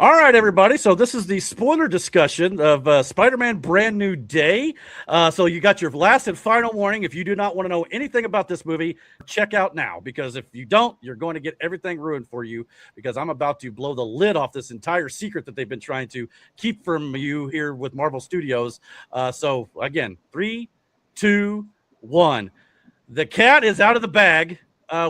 All right, everybody. So this is the spoiler discussion of Spider-Man Brand New Day. So you got your last and final warning. If you do not want to know anything about this movie, check out now, because if you don't, you're going to get everything ruined for you, because I'm about to blow the lid off this entire secret that they've been trying to keep from you here with Marvel Studios. So again, 3, 2, 1. The cat is out of the bag.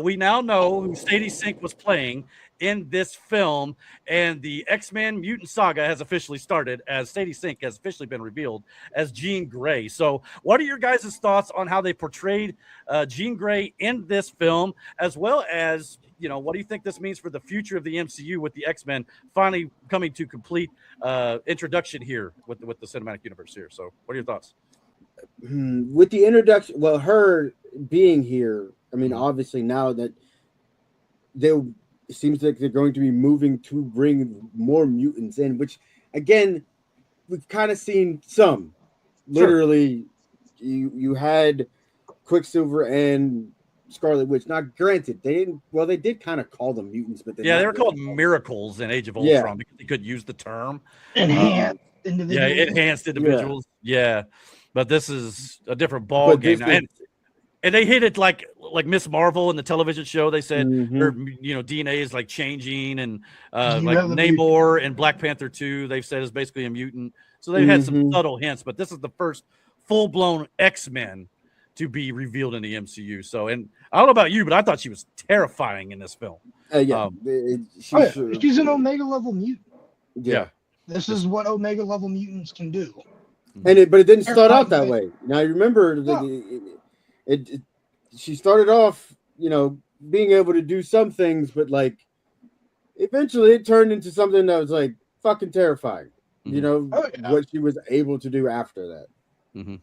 We now know who Sadie Sink was playing in this film, and the X-Men mutant saga has officially started, as Sadie Sink has officially been revealed as Jean Grey. So what are your guys' thoughts on how they portrayed Jean Grey in this film, as well as, what do you think this means for the future of the MCU with the X-Men finally coming to complete introduction here with the cinematic universe here? So what are your thoughts? With the introduction, well, her being here, I mean, obviously now that it seems like they're going to be moving to bring more mutants in, which again, we've kind of seen some. Literally, you had Quicksilver and Scarlet Witch. Now, granted, they did kind of call them mutants, but they were called miracles in Age of Ultron because they could use the term enhanced individuals. Yeah, enhanced individuals. Yeah. But this is a different ball game. And they hit it like Miss Marvel in the television show. They said her DNA is like changing, and like Namor and Black Panther 2, they've said is basically a mutant. So they've had some subtle hints, but this is the first full-blown X-Men to be revealed in the MCU. So, and I don't know about you, but I thought she was terrifying in this film. She's an Omega level mutant. Yeah. This is what Omega level mutants can do. But it didn't start out that way. Now, you remember she started off, being able to do some things, but like eventually it turned into something that was like fucking terrifying. What she was able to do after that.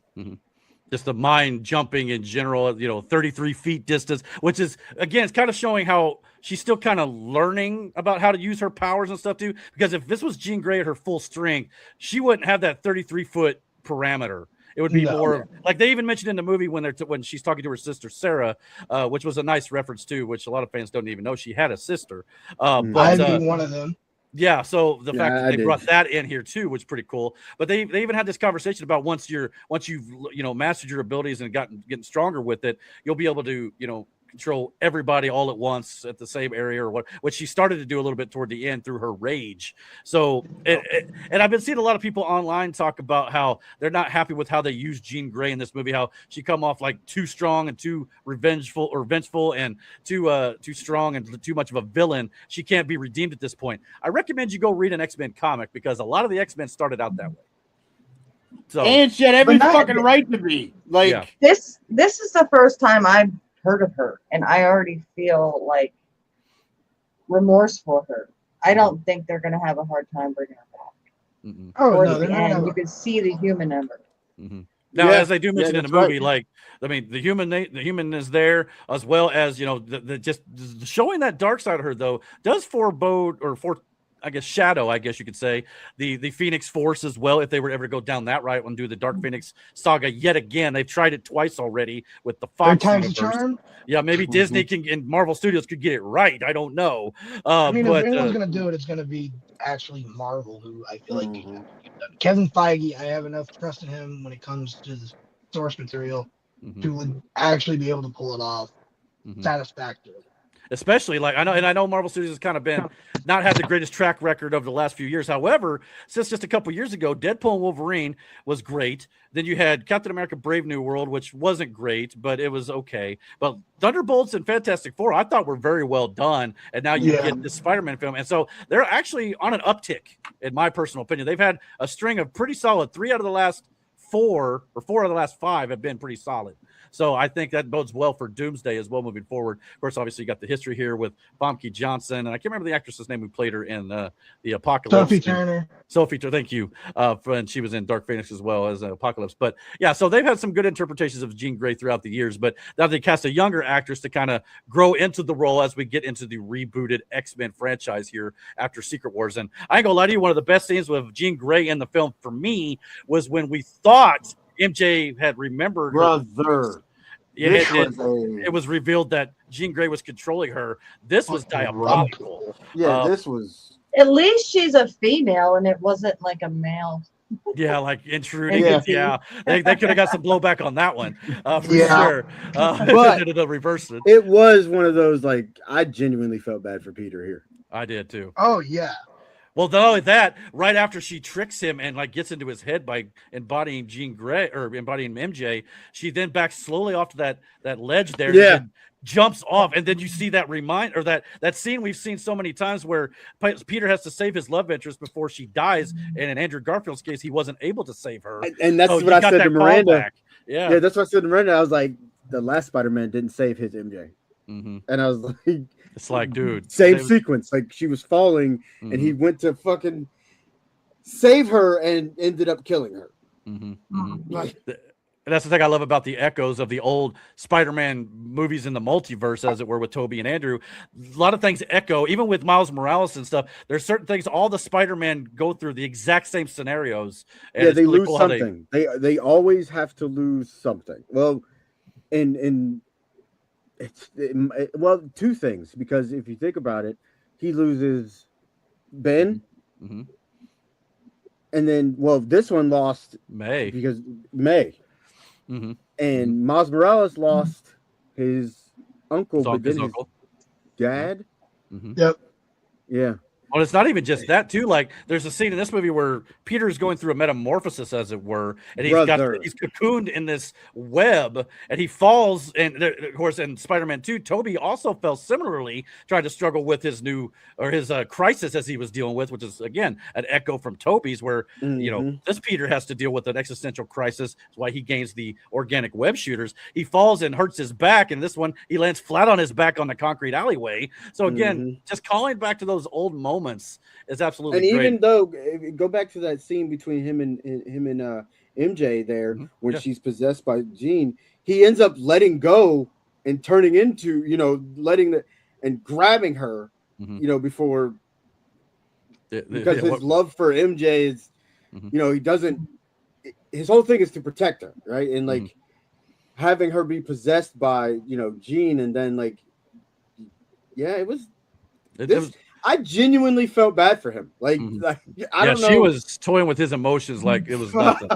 Just the mind jumping in general, 33 feet distance, which is, again, it's kind of showing how she's still kind of learning about how to use her powers and stuff too. Because if this was Jean Grey at her full strength, she wouldn't have that 33-foot parameter. It would be more like they even mentioned in the movie when she's talking to her sister Sarah, which was a nice reference too, which a lot of fans don't even know she had a sister. But I'm one of them. Yeah, so the fact that they brought that in here too was pretty cool. But they even had this conversation about once you've mastered your abilities and getting stronger with it, you'll be able to control everybody all at once at the same area, or what she started to do a little bit toward the end through her rage. So and I've been seeing a lot of people online talk about how they're not happy with how they use Jean Grey in this movie, how she come off like too strong and too vengeful and too strong and too much of a villain. She can't be redeemed at this point. I recommend you go read an X-Men comic, because a lot of the X-Men started out that way. So, and she had every fucking right to be like this is the first time I've heard of her, and I already feel like remorse for her. I don't think they're going to have a hard time bringing her back. The end, you can see the human in her. Now, as they do mention in the movie, the human is there, as well as just showing that dark side of her, though, does forebode or shadow, I guess you could say, the Phoenix Force as well, if they were ever to go down that route and do the Dark Phoenix saga yet again. They've tried it twice already with the Fox universe. Yeah, maybe Disney and Marvel Studios could get it right. I don't know. If anyone's going to do it, it's going to be actually Marvel, who I feel like Kevin Feige, I have enough trust in him when it comes to the source material to actually be able to pull it off satisfactorily. Especially I know Marvel Studios has kind of been not had the greatest track record over the last few years. However, since just a couple years ago, Deadpool and Wolverine was great. Then you had Captain America: Brave New World, which wasn't great, but it was okay. But Thunderbolts and Fantastic Four, I thought were very well done. And now you get this Spider-Man film. And so they're actually on an uptick, in my personal opinion. They've had a string of pretty solid 3 out of the last 4 or 4 out of the last 5 have been pretty solid. So I think that bodes well for Doomsday as well moving forward. Of course, obviously, you got the history here with Famke Johnson, and I can't remember the actress's name who played her in the Apocalypse. Sophie Turner. Thank you. And she was in Dark Phoenix as well as Apocalypse. But yeah, so they've had some good interpretations of Jean Grey throughout the years. But now they cast a younger actress to kind of grow into the role as we get into the rebooted X-Men franchise here after Secret Wars. And I ain't gonna lie to you, one of the best scenes with Jean Grey in the film for me was when we thought MJ had remembered brother. It was revealed that Jean Grey was controlling her. This was diabolical. Yeah, this was At least she's a female, and it wasn't like a male. Yeah, like intruding. Yeah. Yeah, they could have got some blowback on that one for Yeah. sure. But They'll reverse it. it was one of those, like, I genuinely felt bad for Peter here. I did too. Oh yeah. Well, not only that, right after she tricks him and like gets into his head by embodying Jean Grey or embodying MJ, she then backs slowly off to that ledge there. Yeah. And then jumps off, and then you see that that scene we've seen so many times where Peter has to save his love interest before she dies, and in Andrew Garfield's case, he wasn't able to save her. And that's So what you I got said that to Miranda. callback. Yeah, That's what I said to Miranda. I was like, the last Spider-Man didn't save his MJ. Mm-hmm. And I was like, It's like, dude, same sequence. Like, she was falling, Mm-hmm. and he went to fucking save her and ended up killing her. Mm-hmm. Mm-hmm. Like, And that's the thing I love about the echoes of the old Spider-Man movies in the multiverse, as it were, with Tobey and Andrew. A lot of things echo, even with Miles Morales and stuff. There's certain things all the Spider-Man go through the exact same scenarios. And yeah, it's they really lose cool how something. They always have to lose something. Well, and well, two things, because if you think about it, he loses Ben, Mm-hmm. and then, well, this one lost May. because May. Mm-hmm. And Miles Morales lost his uncle, but then His his uncle. dad. Mm-hmm. Yep. Yeah. Well, it's not even just that too. Like, there's a scene in this movie where Peter is going through a metamorphosis, as it were, and he's cocooned in this web, and he falls. And of course, in Spider-Man 2, Tobey also fell similarly, trying to struggle with his crisis as he was dealing with, which is again an echo from Tobey's, where this Peter has to deal with an existential crisis. That's why he gains the organic web shooters. He falls and hurts his back, and this one he lands flat on his back on the concrete alleyway. So again, just calling back to those old moments is absolutely and great. even though, go back to that scene between him and MJ there, when she's possessed by Jean, he ends up letting go and turning into, and grabbing her, before, because his love for MJ is, he doesn't, his whole thing is to protect her, right? And like having her be possessed by, Jean, and then like, yeah, it was I genuinely felt bad for him. Like, I don't know. She was toying with his emotions like it was nothing,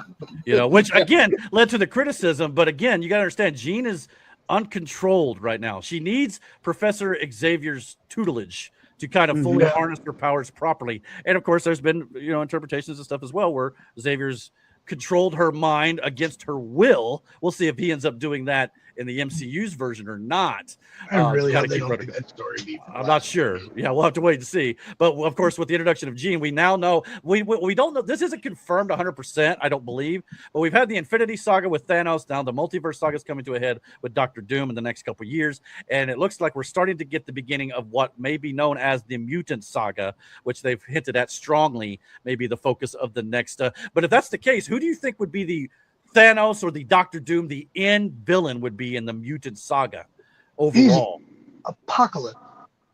which again led to the criticism. But again, you got to understand, Jean is uncontrolled right now. She needs Professor Xavier's tutelage to kind of fully harness her powers properly. And of course, there's been, interpretations and stuff as well where Xavier's controlled her mind against her will. We'll see if he ends up doing that in the MCU's version or not. I really hope they don't make that story. I'm not sure. Yeah, we'll have to wait and see. But of course, with the introduction of Jean, we now know we don't know. This isn't confirmed 100%, I don't believe. But we've had the Infinity Saga with Thanos. Now the multiverse saga is coming to a head with Doctor Doom in the next couple of years, and it looks like we're starting to get the beginning of what may be known as the Mutant Saga, which they've hinted at strongly. Maybe the focus of the next. But if that's the case, who do you think would be the Thanos or the Doctor Doom, the end villain would be in the Mutant Saga overall? Apocalypse.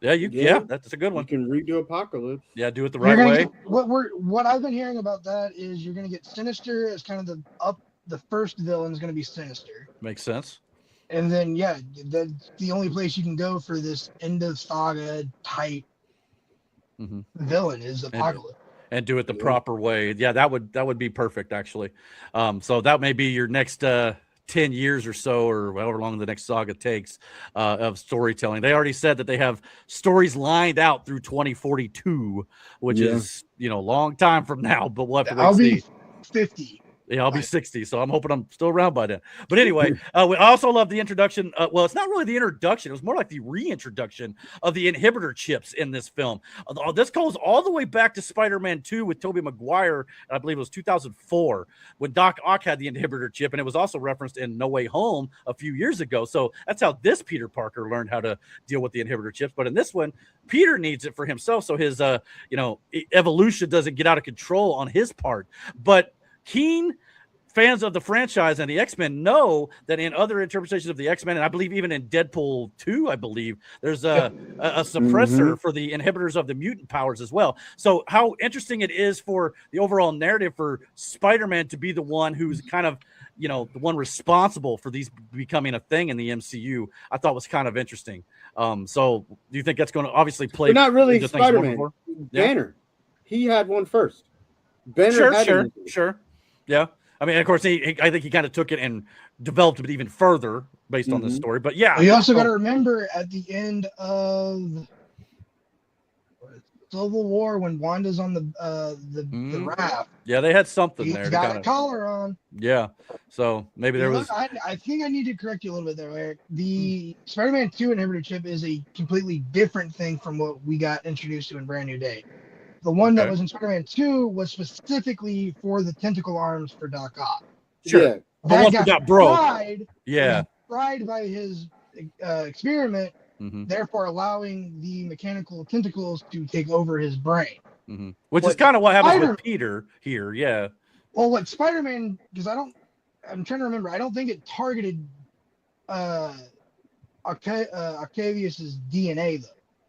Yeah, that's a good one. You can redo Apocalypse. Yeah, do it the right way. What I've been hearing about that is you're going to get Sinister as kind of the first villain is going to be Sinister. Makes sense. And then that's the only place you can go for this end of saga type villain is Apocalypse. And do it the proper way. Yeah, that would be perfect, actually. So that may be your next 10 years or so, or however long the next saga takes, of storytelling. They already said that they have stories lined out through 2042, which is, a long time from now, but we'll have to wait and see. I'll be 50. Yeah, I'll be 60, so I'm hoping I'm still around by then. But anyway, we also love the introduction. Well, it's not really the introduction. It was more like the reintroduction of the inhibitor chips in this film. This goes all the way back to Spider-Man 2 with Tobey Maguire. I believe it was 2004 when Doc Ock had the inhibitor chip, and it was also referenced in No Way Home a few years ago. So that's how this Peter Parker learned how to deal with the inhibitor chips. But in this one, Peter needs it for himself, so his evolution doesn't get out of control on his part. But keen fans of the franchise and the X-Men know that in other interpretations of the X-Men, and I believe even in Deadpool 2, I believe there's a suppressor for the inhibitors of the mutant powers as well. So how interesting it is for the overall narrative for Spider-Man to be the one who's kind of, the one responsible for these becoming a thing in the MCU, I thought was kind of interesting. So do you think that's going to obviously play? But not really Spider-Man. Banner. He had one first. Banner had sure. Yeah. I mean, of course, I think he kind of took it and developed it even further based on this story. But yeah. You also got to remember at the end of Civil War when Wanda's on the raft. Yeah, they had something there. He's got a collar on. Yeah. So maybe there was. I think I need to correct you a little bit there, Eric. The Spider-Man 2 inhibitor chip is a completely different thing from what we got introduced to in Brand New Day. The one that was in Spider-Man 2 was specifically for the tentacle arms for Doc Ock. Sure. Yeah. But once it got broke. Fried by his experiment, therefore allowing the mechanical tentacles to take over his brain. Which is kind of what happens with Peter here. Yeah. Well, what Spider-Man, because I'm trying to remember. I don't think it targeted Octavius's DNA though.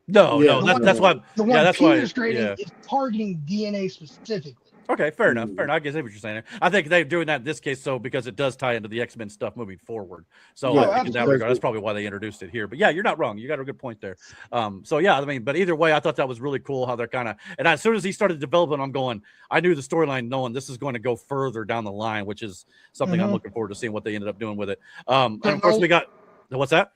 No, that's why. The one Peter's creating is targeting DNA specifically. Okay, fair enough. I guess that's what you're saying. I think they're doing that in this case, so because it does tie into the X-Men stuff moving forward. So in that regard, that's probably why they introduced it here. But yeah, you're not wrong. You got a good point there. So yeah, I mean, but either way, I thought that was really cool how they're kind of. And as soon as he started developing, I'm going. I knew the storyline, knowing this is going to go further down the line, which is something I'm looking forward to seeing what they ended up doing with it. And of course, we got what's that?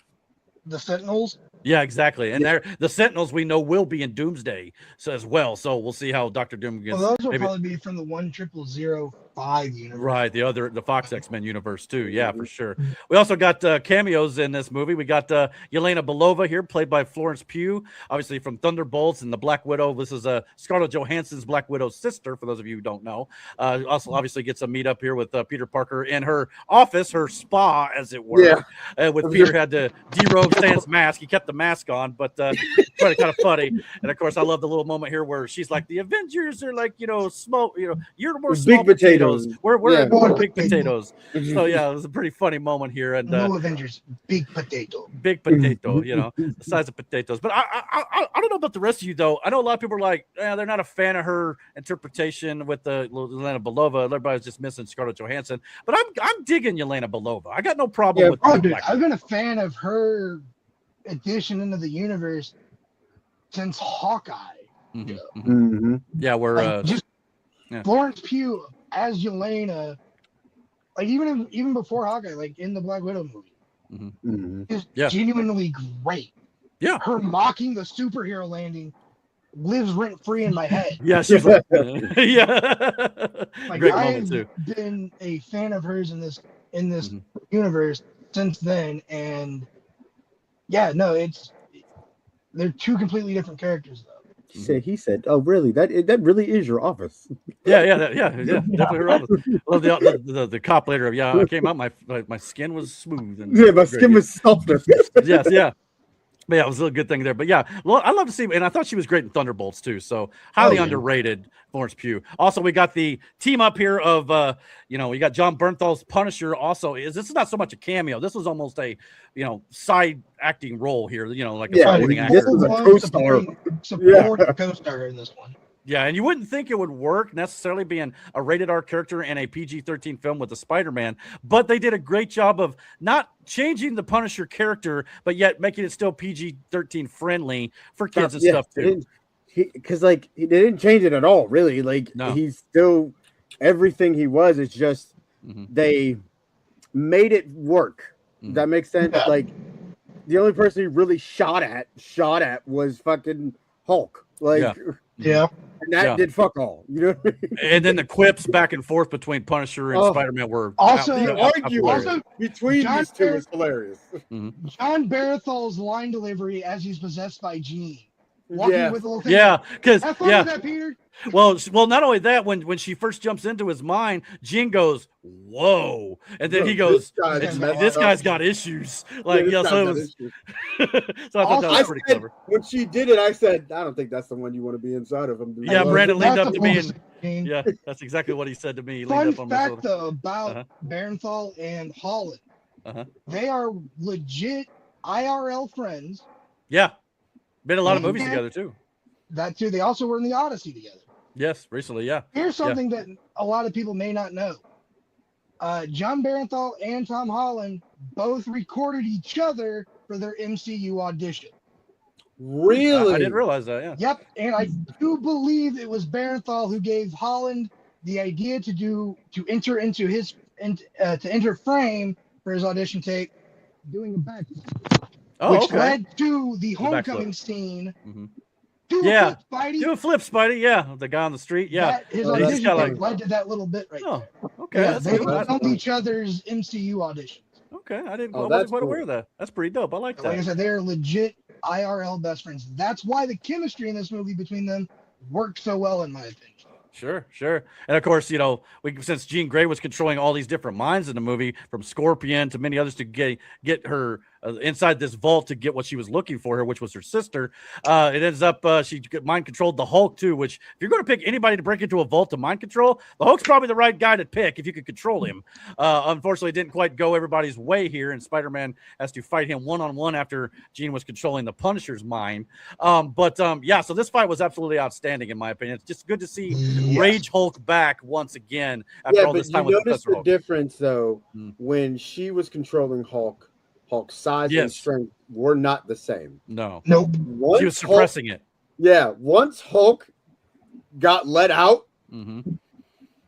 The Sentinels. Yeah, exactly. And the Sentinels we know will be in Doomsday as well. So we'll see how Dr. Doom gets. Well, those will probably be from the 10005 universe. Right, the Fox X-Men universe too. Yeah, for sure. We also got cameos in this movie. We got Yelena Belova here, played by Florence Pugh, obviously from Thunderbolts and the Black Widow. This is Scarlett Johansson's Black Widow's sister, for those of you who don't know. Also, obviously gets a meet up here with Peter Parker in her office, her spa, as it were. With Peter had to derobe Stan's mask. He kept the mask on, but kind of funny. And of course, I love the little moment here where she's like, "The Avengers are like, small, you're more small big potatoes. We're big potatoes." So yeah, it was a pretty funny moment here. And no Avengers, big potato, the size of potatoes. But I don't know about the rest of you though. I know a lot of people are like, they're not a fan of her interpretation with the Yelena Belova. Everybody's just missing Scarlett Johansson. But I'm digging Yelena Belova. I got no problem with. Dude, I've been a fan of her addition into the universe since Hawkeye. Yeah, we're Florence Pugh as Yelena, like even before Hawkeye, like in the Black Widow movie, is genuinely great. Yeah, her mocking the superhero landing lives rent free in my head. Yeah, she's like, like I've been a fan of hers in this universe since then, and they're two completely different characters though. He said, "Oh, really? That really is your office?" Yeah, definitely her office. Well, the cop later, I came out, my skin was smooth. And my skin was softer. Yes, yeah. But yeah, it was a good thing there. But yeah, I love to see, and I thought she was great in Thunderbolts too. So highly underrated, Florence Pugh. Also, we got the team up here of, we got John Bernthal's Punisher. Also, this is not so much a cameo. This was almost a, side acting role here. Like a supporting actor. This is a co-star. Support co-star in this one. Yeah, and you wouldn't think it would work necessarily being a rated R character in a PG-13 film with a Spider-Man, but they did a great job of not changing the Punisher character, but yet making it still PG-13 friendly for kids and stuff too. Because they didn't change it at all, really. He's still everything he was. It's just they made it work. Does that make sense? Yeah. Like the only person he really shot at was fucking Hulk. And that did fuck all. And then the quips back and forth between Punisher and Spider-Man were the argument between these two is hilarious. John Bernthal's line delivery as he's possessed by Jean. Walking with a little thing. Because have fun with that, Peter. Well, not only that, when she first jumps into his mind, Jean goes, "Whoa," and then he goes, "This guy's got issues." So it was. So I thought that was pretty clever. When she did it, I said, "I don't think that's the one you want to be inside of him." Yeah, Brandon leaned up to me, and that's exactly what he said to me. Fun fact though about Bernthal and Holland, they are legit IRL friends. Yeah, been a lot of movies together too. That too. They also were in the Odyssey together. Yes, recently, yeah. Here's something that a lot of people may not know. John Bernthal and Tom Holland both recorded each other for their MCU audition. Really? I didn't realize that. Yeah. Yep, and I do believe it was Barenthal who gave Holland the idea to enter into his to enter frame for his audition tape, doing a back, which led to the homecoming scene. Mm-hmm. Do a flip, Spidey. Do a flip, Spidey. Yeah, the guy on the street. Yeah, that, his audition tape led to that little bit right there. Okay, yeah, they filmed each other's MCU auditions. Okay, I wasn't quite aware of that. That's pretty dope. I like that. Like I said, they're legit IRL best friends. That's why the chemistry in this movie between them worked so well, in my opinion. Sure. And of course, since Jean Grey was controlling all these different minds in the movie, from Scorpion to many others, to get her inside this vault to get what she was looking for her, which was her sister. It ends up she mind controlled the Hulk too, which if you're going to pick anybody to break into a vault to mind control, the Hulk's probably the right guy to pick if you could control him. Unfortunately, it didn't quite go everybody's way here, and Spider-Man has to fight him one-on-one after Jean was controlling the Punisher's mind. So this fight was absolutely outstanding in my opinion. It's just good to see Rage Hulk back once again after all this time with Professor Hulk. Difference though when she was controlling Hulk's size and strength were not the same. Nope. Once she was suppressing it. Yeah, once Hulk got let out,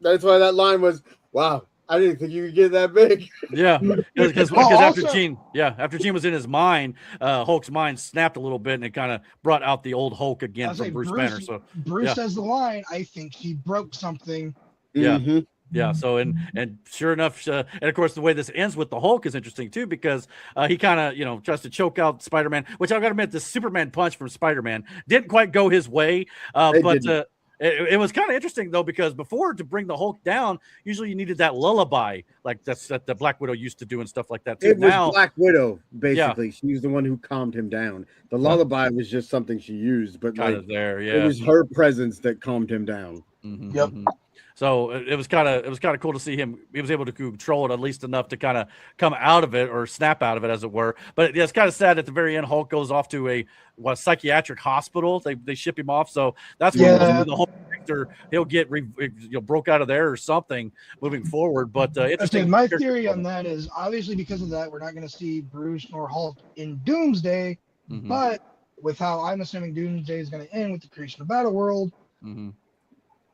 that's why that line was, wow, I didn't think you could get that big. Yeah, because after Jean was in his mind, Hulk's mind snapped a little bit, and it kind of brought out the old Hulk again from Bruce Banner. So Bruce says the line, I think he broke something. Yeah. Yeah. So and sure enough, and of course the way this ends with the Hulk is interesting too, because he kind of tries to choke out Spider-Man, which I got to admit, the Superman punch from Spider-Man didn't quite go his way, but it was kind of interesting though, because before, to bring the Hulk down, usually you needed that lullaby, like that the Black Widow used to do and stuff like that too. It was Black Widow basically. She was the one who calmed him down. The lullaby was just something she used, but kind of there. Yeah, it was her presence that calmed him down. Yep. So it was kind of cool to see him. He was able to control it at least enough to kind of come out of it, or snap out of it, as it were. But it's kind of sad at the very end. Hulk goes off to a psychiatric hospital. They ship him off. So that's when the whole character, he'll get broke out of there or something moving forward. But interesting. My theory on that is obviously because of that, we're not going to see Bruce nor Hulk in Doomsday. But with how I'm assuming Doomsday is going to end with the creation of Battle World.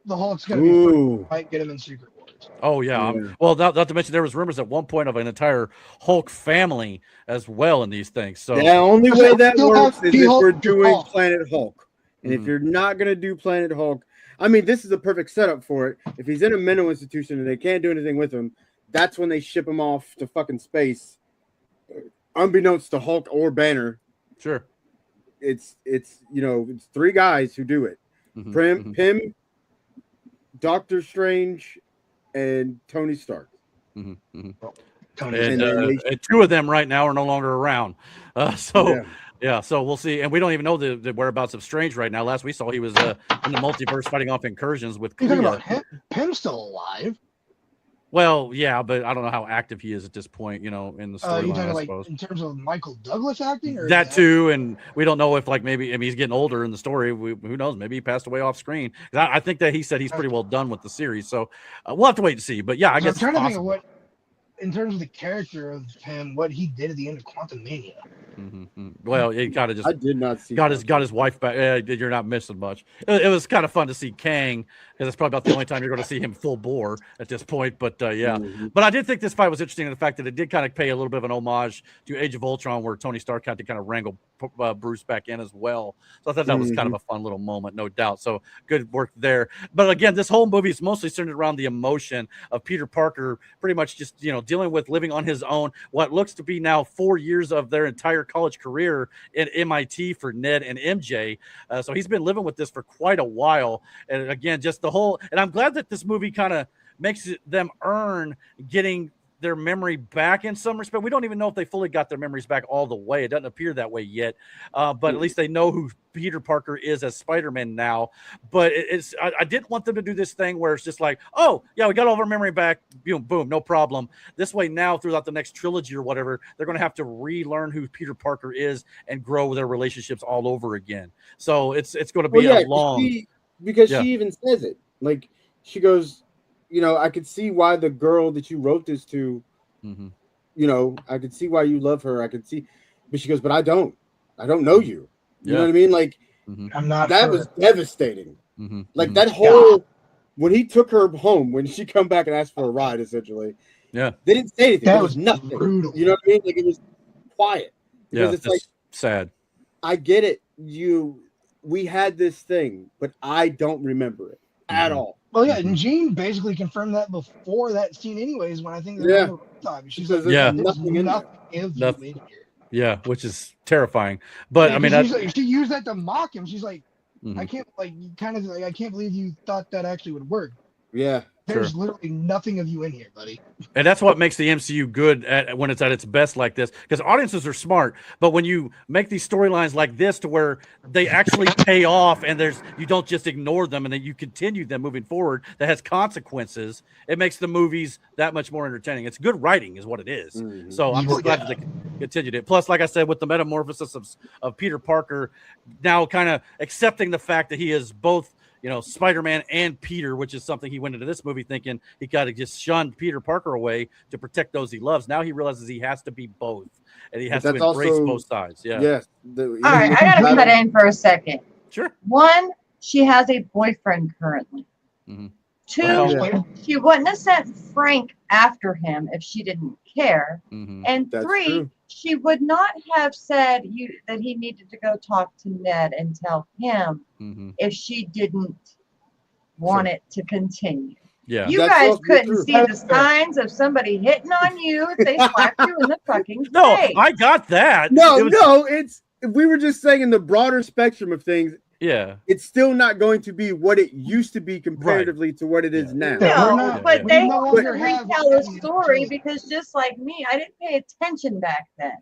The Hulk's going to might get him in Secret Wars. Oh, yeah. Well, not to mention there was rumors at one point of an entire Hulk family as well in these things. So the only way that works is if we're doing Planet Hulk. And if you're not going to do Planet Hulk, I mean, this is a perfect setup for it. If he's in a mental institution and they can't do anything with him, that's when they ship him off to fucking space. Unbeknownst to Hulk or Banner. Sure. It's three guys who do it. Pym, Doctor Strange, and Tony Stark. And two of them right now are no longer around. So we'll see. And we don't even know the whereabouts of Strange right now. Last we saw, he was in the multiverse fighting off incursions with Clea. Pym's still alive. Well, yeah, but I don't know how active he is at this point, in the storyline, I suppose. In terms of Michael Douglas acting? Or that too, and we don't know if, maybe, he's getting older in the story. Who knows? Maybe he passed away off screen. I think that he said he's pretty well done with the series, so we'll have to wait and see. But yeah, I guess I'm trying to think of what, in terms of the character of him, what he did at the end of Quantum Mania. Well, he kind of just I did not see got his wife back. You're not missing much. It was kind of fun to see Kang, because it's probably about the only time you're going to see him full bore at this point. But but I did think this fight was interesting in the fact that it did kind of pay a little bit of an homage to Age of Ultron, where Tony Stark had to kind of wrangle Bruce back in as well. So I thought that was kind of a fun little moment, no doubt. So good work there. But again, this whole movie is mostly centered around the emotion of Peter Parker, pretty much just dealing with living on his own. What looks to be now 4 years of their entire college career at MIT for Ned and MJ. So he's been living with this for quite a while. And again, just the whole, and I'm glad that this movie kind of makes them earn getting their memory back in some respect. We don't even know if they fully got their memories back all the way. It doesn't appear that way yet. But at least they know who Peter Parker is as Spider-Man now. But I didn't want them to do this thing where it's just like, oh, yeah, we got all of our memory back. Boom, no problem. This way now, throughout the next trilogy or whatever, they're going to have to relearn who Peter Parker is and grow their relationships all over again. So it's going to be a long... Because she even says it. Like, she goes... I could see why the girl that you wrote this to, I could see why you love her. I could see, but she goes, but I don't know you. You know what I mean? Like I'm not. that sure. was devastating. Like that whole when he took her home, when she come back and asked for a ride, essentially. Yeah. They didn't say anything. That There was nothing. brutal. You know what I mean? Like it was quiet. Because it's like sad. I get it. We had this thing, but I don't remember it at all. Well, yeah, and Jean basically confirmed that before that scene, anyways. When I think they're on the rooftop, she's like, "Yeah, nothing in there. Nothing. Yeah, which is terrifying. But I mean, she used that to mock him. She's like, I can't, like, kind of like, I can't believe you thought that actually would work. Yeah. There's literally nothing of you in here, buddy. And that's what makes the MCU good when it's at its best like this, because audiences are smart. But when you make these storylines like this to where they actually pay off and you don't just ignore them and then you continue them moving forward, that has consequences, it makes the movies that much more entertaining. It's good writing is what it is. So I'm just glad that they continued it. Plus, like I said, with the metamorphosis of Peter Parker now kind of accepting the fact that he is both, Spider-Man and Peter, which is something he went into this movie thinking he got to just shun Peter Parker away to protect those he loves. Now he realizes he has to be both, and he has to embrace both sides. Yeah. Yes. All right, I got to cut in for a second. Sure. One, she has a boyfriend currently. Two, she wouldn't have sent Frank after him if she didn't care. And three, she would not have said that he needed to go talk to Ned and tell him if she didn't want it to continue. Yeah, you guys couldn't see the signs of somebody hitting on you if they slapped you in the fucking face. No, I got that. It's we were just saying in the broader spectrum of things. Yeah, it's still not going to be what it used to be comparatively to what it is now. No, but they have to retell a story because just like me, I didn't pay attention back then.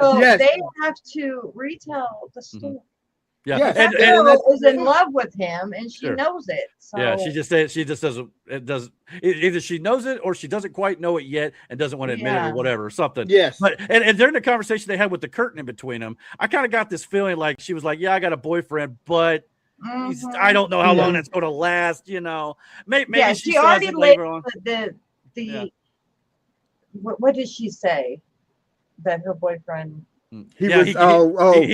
So they have to retell the story. Yeah, and is in love with him, and she knows it. So. Yeah, she just doesn't. It does either she knows it or she doesn't quite know it yet and doesn't want to admit it or whatever or something. Yes, but and during the conversation they had with the curtain in between them, I kind of got this feeling like she was like, "Yeah, I got a boyfriend, but I don't know how long that's going to last." Maybe she already laid the what did she say that her boyfriend? He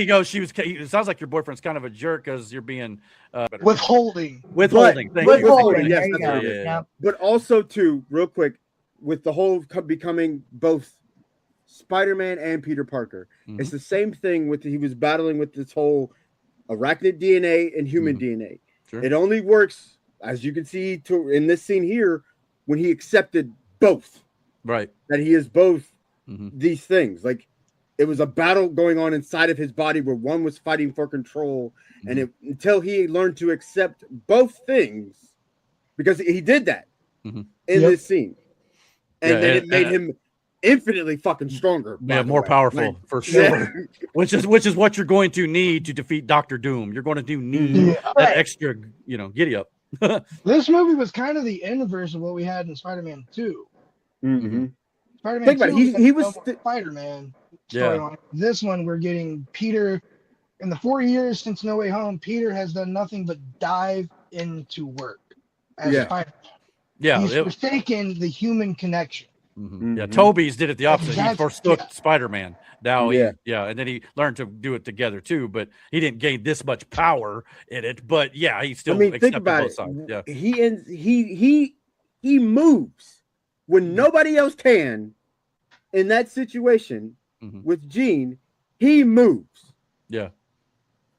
goes. It sounds like your boyfriend's kind of a jerk because you're being withholding. Withholding. Yes, But also too, real quick, with the whole becoming both Spider-Man and Peter Parker, it's the same thing with he was battling with this whole arachnid DNA and human DNA. Sure. It only works, as you can see in this scene here, when he accepted both. Right. That he is both these things. Like. It was a battle going on inside of his body where one was fighting for control. And until he learned to accept both things, because he did that in this scene. And then it made him infinitely fucking stronger. Yeah, more powerful for sure. which is what you're going to need to defeat Dr. Doom. You're going to need that extra, giddy up. This movie was kind of the inverse of what we had in Spider-Man 2. Spider-Man Think about it. He was Spider-Man. Storyline. This one, we're getting Peter. In the 4 years since No Way Home, Peter has done nothing but dive into work as Spider-Man. Yeah, he's forsaken the human connection. Yeah, Toby's did it the opposite. He forsook Spider-Man. Now, and then he learned to do it together too. But he didn't gain this much power in it. But he still accepted both sides. Yeah, he moves when nobody else can. In that situation. With Jean, he moves. Yeah.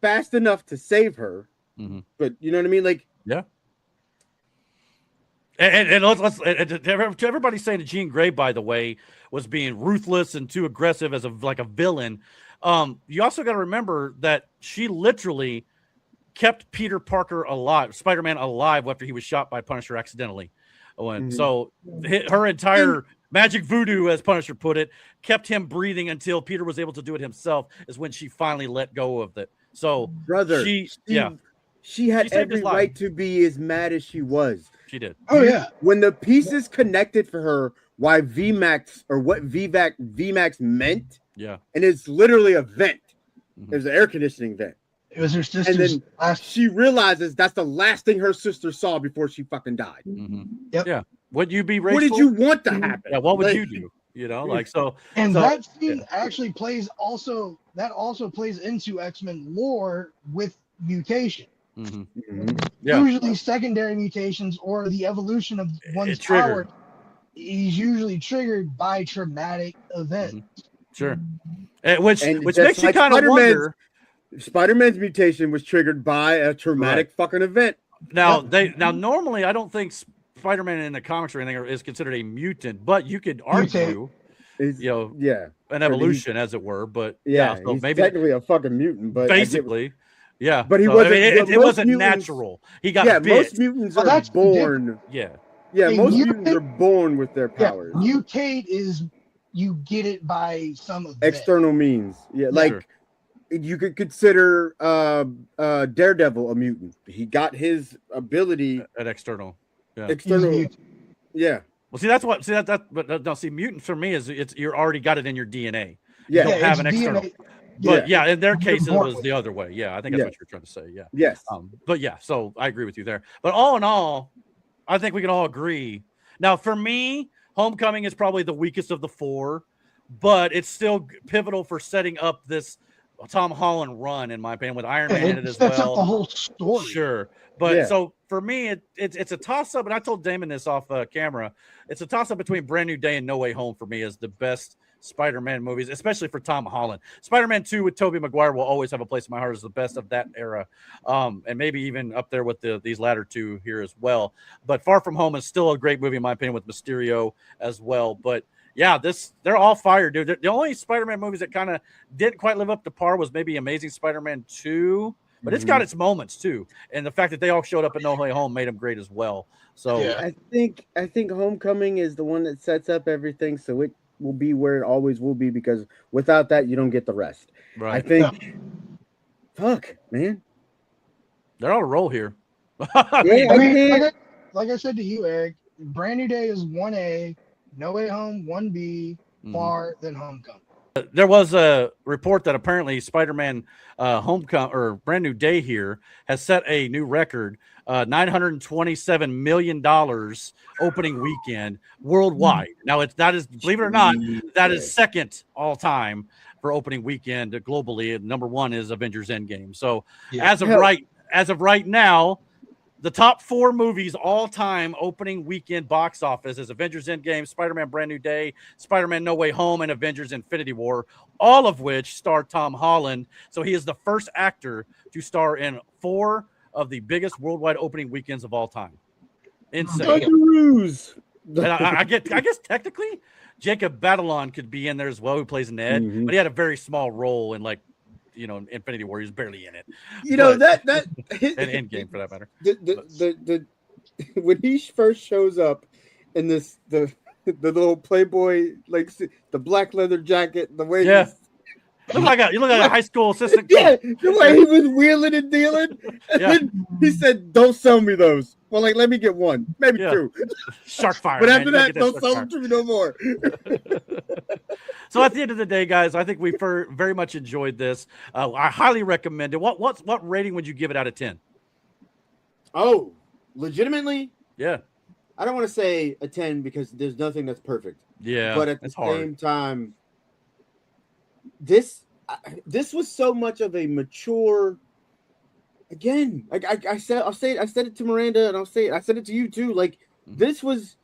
Fast enough to save her. But you know what I mean? Like, yeah. And let's to everybody saying that Jean Grey, by the way, was being ruthless and too aggressive as a villain. You also got to remember that she literally kept Peter Parker alive, Spider-Man alive after he was shot by Punisher accidentally. So her entire magic voodoo, as Punisher put it, kept him breathing until Peter was able to do it himself, is when she finally let go of it. So, brother, she had every right to be as mad as she was. She did. Oh, yeah. When the pieces connected for her, why VMAX or what VMAX meant. Yeah. And it's literally a vent. It was an air conditioning vent. It was her sister's. And then she realizes that's the last thing her sister saw before she fucking died. Yep. Yeah. Would you be rageful? What did you want to happen? Yeah. What would you do? You know, like so. And so, that scene actually plays into X-Men lore with mutation. Usually secondary mutations or the evolution of one's power is usually triggered by traumatic events. Sure. Which makes you like kind of wonder. Spider-Man's mutation was triggered by a traumatic fucking event. Now normally I don't think Spider-Man in the comics or anything is considered a mutant, but you could argue, an evolution as it were. But so he's maybe technically a fucking mutant, but basically, but he wasn't. It wasn't natural. He got bit. Most mutants are born. Most mutants are born with their powers. Mutate is you get it by some event. External means. You could consider Daredevil a mutant. He got his ability at external. External. Yeah. Well, see, that's what. See but no. See, mutant for me is you're already got it in your DNA. You don't have an external. DNA. But in their case, it was the other way. Yeah, I think that's what you're trying to say. Yeah. Yes. But so I agree with you there. But all in all, I think we can all agree. Now, for me, Homecoming is probably the weakest of the four, but it's still pivotal for setting up this Tom Holland run, in my opinion, with Iron Man in it as well. Sets up the whole story. Sure. But so for me, it's a toss-up, and I told Damon this off camera. It's a toss-up between Brand New Day and No Way Home for me as the best Spider-Man movies, especially for Tom Holland. Spider-Man 2 with Tobey Maguire will always have a place in my heart as the best of that era, and maybe even up there with these latter two here as well. But Far From Home is still a great movie, in my opinion, with Mysterio as well. But they're all fire, dude. The only Spider-Man movies that kind of didn't quite live up to par was maybe Amazing Spider-Man 2, but it's got its moments too. And the fact that they all showed up at No Way Home made them great as well. So I think Homecoming is the one that sets up everything, so it will be where it always will be, because without that, you don't get the rest. Right. I think, fuck, man. They're on a roll here. Like I said to you, Eric, Brand New Day is 1A, No Way Home 1B, Far, then Homecoming. There was a report that apparently Spider-Man Homecoming or Brand New Day here has set a new record, $927 million opening weekend worldwide. Now that is, believe it or not, that is second all time for opening weekend globally. And number one is Avengers Endgame. So as of right now, the top four movies all time opening weekend box office is Avengers Endgame, Spider-Man Brand New Day, Spider-Man No Way Home, and Avengers Infinity War, all of which star Tom Holland. So he is the first actor to star in 4 of the biggest worldwide opening weekends of all time. Insane. And I guess technically Jacob Batalon could be in there as well, who plays Ned, but he had a very small role in Infinity War. He's barely in it. And Endgame for that matter. The when he first shows up in the little Playboy, like the black leather jacket, the way you look like a high school assistant. The way he was wheeling and dealing. And then he said, "Don't sell me those." Well, let me get one, maybe 2. Shark fire. But after that, don't sell them to me no more. So at the end of the day, guys, I think we very much enjoyed this. I highly recommend it. What rating would you give it out of 10? Oh, legitimately? Yeah. I don't want to say a 10 because there's nothing that's perfect. Yeah. But at the same time, this was so much of a mature. Again, I said it to Miranda, and I said it to you too. This was.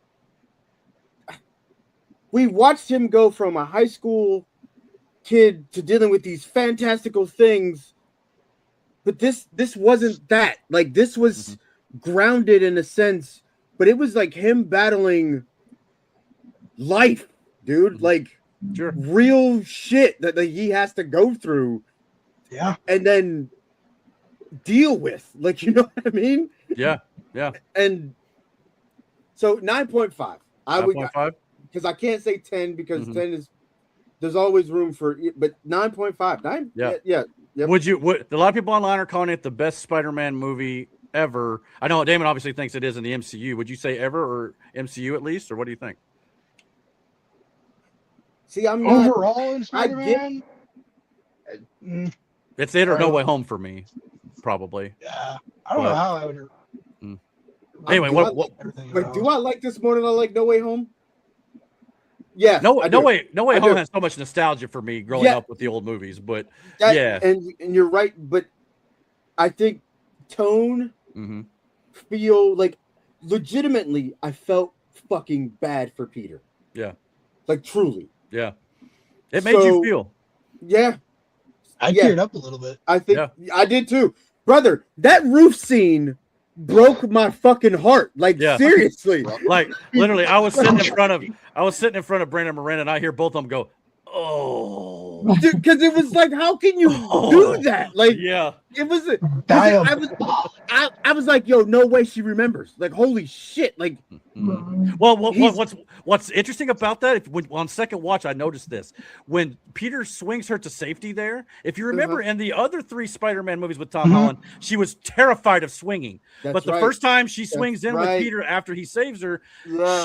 We watched him go from a high school kid to dealing with these fantastical things, but this wasn't that. This was grounded in a sense, but it was like him battling life, dude. Real shit that he has to go through, and then deal with. You know what I mean? Yeah. And so 9.5. 9.5. Because I can't say 10 because 10 is there's always room for it, but 9.5. 9. Yeah. Would a lot of people online are calling it the best Spider-Man movie ever? I know Damon obviously thinks it is in the MCU. Would you say ever, or MCU at least, or what do you think? See, I'm not, overall in Spider-Man. It's it or No Way Home for me, probably. Yeah, I don't know how I would. Anyway, do I like this more than I like No Way Home? Yeah, No way I home do. has so much nostalgia for me growing Yeah. up with the old movies, but and you're right, but I think tone feel like legitimately I felt fucking bad for Peter. Yeah. Like truly. Yeah. It made you feel. Yeah. I teared up a little bit. I think I did too. Brother, that roof scene broke my fucking heart. Like seriously. Like literally, I was sitting in front of Brandon Miranda, and I hear both of them go, "Oh," because it was like, how can you do that? Like, it was. I was like, yo, no way she remembers. Like, holy shit! Like, well, what's interesting about that? On second watch, I noticed this when Peter swings her to safety. There, if you remember, in the other 3 Spider-Man movies with Tom Holland, she was terrified of swinging. But the first time she swings in with Peter after he saves her,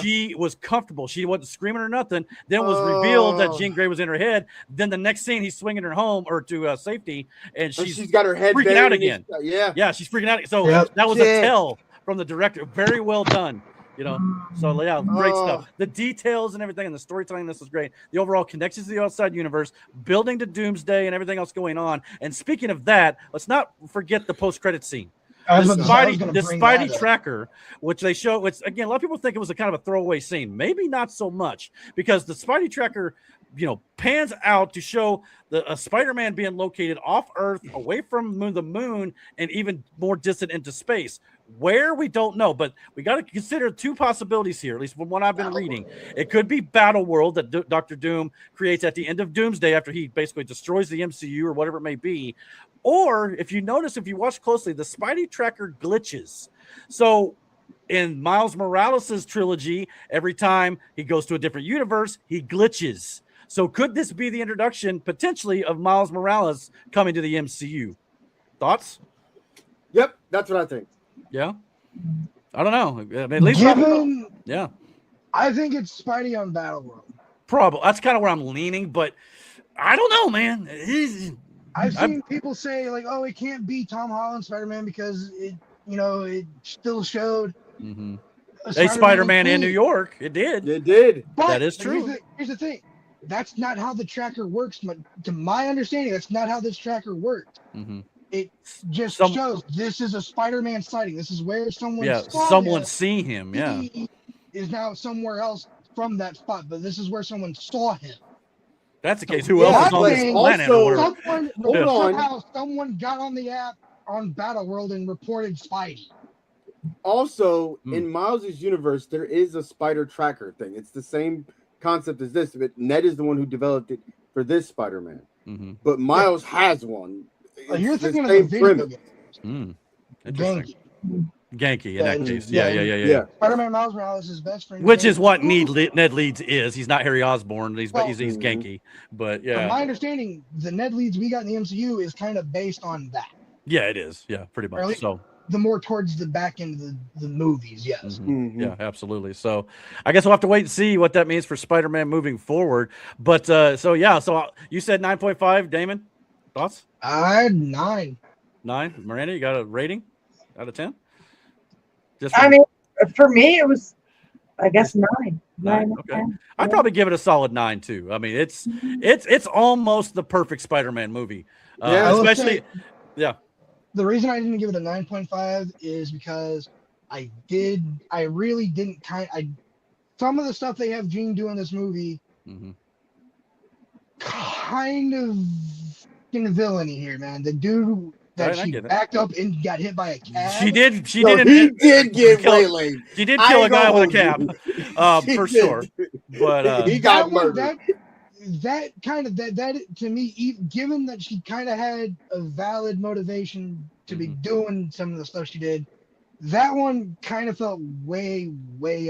she was comfortable. She wasn't screaming or nothing. Then it was revealed that Jean Grey was in her head. Then the next scene, he's swinging her home or to safety, and she's got her head freaking out again. Yeah, she's freaking out. So that was a tell from the director. Very well done. So yeah, great stuff. The details and everything, and the storytelling. This is great. The overall connections to the outside universe, building to Doomsday, and everything else going on. And speaking of that, let's not forget the post-credit scene. The Spidey tracker, which they show, which again, a lot of people think it was a kind of a throwaway scene. Maybe not so much, because the Spidey tracker, pans out to show a Spider-Man being located off Earth, away from the moon, and even more distant into space. Where, we don't know, but we got to consider 2 possibilities here, at least from what I've been reading. It could be Battle World that Dr. Doom creates at the end of Doomsday after he basically destroys the MCU or whatever it may be. Or if you watch closely, the Spidey tracker glitches. So in Miles Morales' trilogy, every time he goes to a different universe, he glitches. So could this be the introduction potentially of Miles Morales coming to the MCU? Thoughts? Yep, that's what I think. Yeah, I don't know. I mean, at least I think it's Spidey on Battleworld. Probably. That's kind of where I'm leaning, but I don't know, man. I've seen people say like, "Oh, it can't be Tom Holland Spider-Man because it still showed a Spider-Man in New York." It did. It did. But that is true. Here's the thing. That's not how the tracker works. To my understanding, that's not how this tracker works. It just shows this is a Spider-Man sighting. This is where someone see him. Yeah, he is now somewhere else from that spot, but this is where someone saw him. That's the case. Who else is on this planet? Someone got on the app on Battleworld and reported Spidey. Also, in Miles' universe, there is a spider tracker thing. It's the same concept as this, but Ned is the one who developed it for this Spider-Man. But Miles has one. You're thinking of the video games. Interesting. Genki in that case. Yeah. Spider-Man Miles Morales is best friend. Which is what Ned Leeds is. He's not Harry Osborn. He's Genki. But yeah. From my understanding, the Ned Leeds we got in the MCU is kind of based on that. Yeah, it is. Yeah, pretty much. So the more towards the back end of the movies, yes. Yeah, absolutely. So I guess we'll have to wait and see what that means for Spider-Man moving forward. But so you said 9.5, Damon? Thoughts? 9. 9. Miranda, you got a rating out of 10? For me, it was, I guess, 9. 9. Okay. I'd probably give it a solid 9 too. I mean, it's almost the perfect Spider-Man movie. Especially, The reason I didn't give it a 9.5 is because I really didn't some of the stuff they have Jean do in this movie, kind of villainy here, man. The dude that she backed up and got hit by a cab. He did get waylaid. She did kill a guy with a cab, for sure. But he got murdered. That to me, given that she kind of had a valid motivation to be doing some of the stuff she did, that one kind of felt way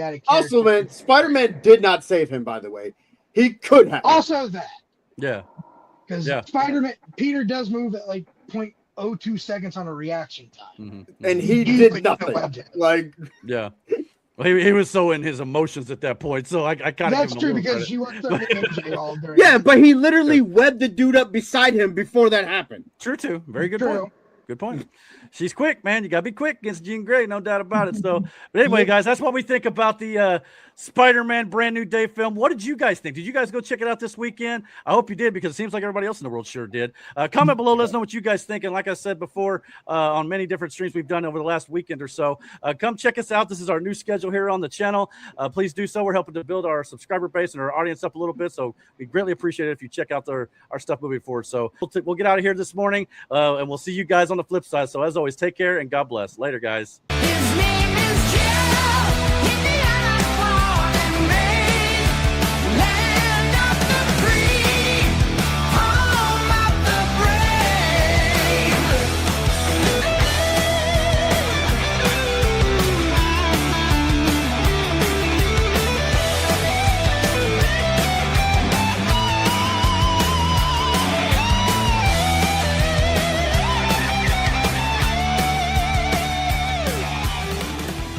out of character. Also, man, Spider-Man did not save him, by the way. He could have. Also that. Yeah. Because Spider-Man, Peter does move at like 0.02 seconds on a reaction time. And he did nothing. Yeah. Well, he was so in his emotions at that point, so I kind of. That's true because she worked on MJ all during. Yeah, but he literally webbed the dude up beside him before that happened. True too. Very good point. Good point. she's quick, man. You gotta be quick against Jean Grey, no doubt about it. So, but anyway, guys, that's what we think about the Spider-Man Brand New Day film. What did you guys think? Did you guys go check it out this weekend? I hope you did, because it seems like everybody else in the world sure did. Comment below, let us know what you guys think. And like I said before, on many different streams we've done over the last weekend or so, come check us out. This is our new schedule here on the channel. Please do so. We're helping to build our subscriber base and our audience up a little bit, so we greatly appreciate it if you check out our stuff moving forward. So we'll get out of here this morning, and we'll see you guys on the flip side. So as always, take care and God bless. Later, guys.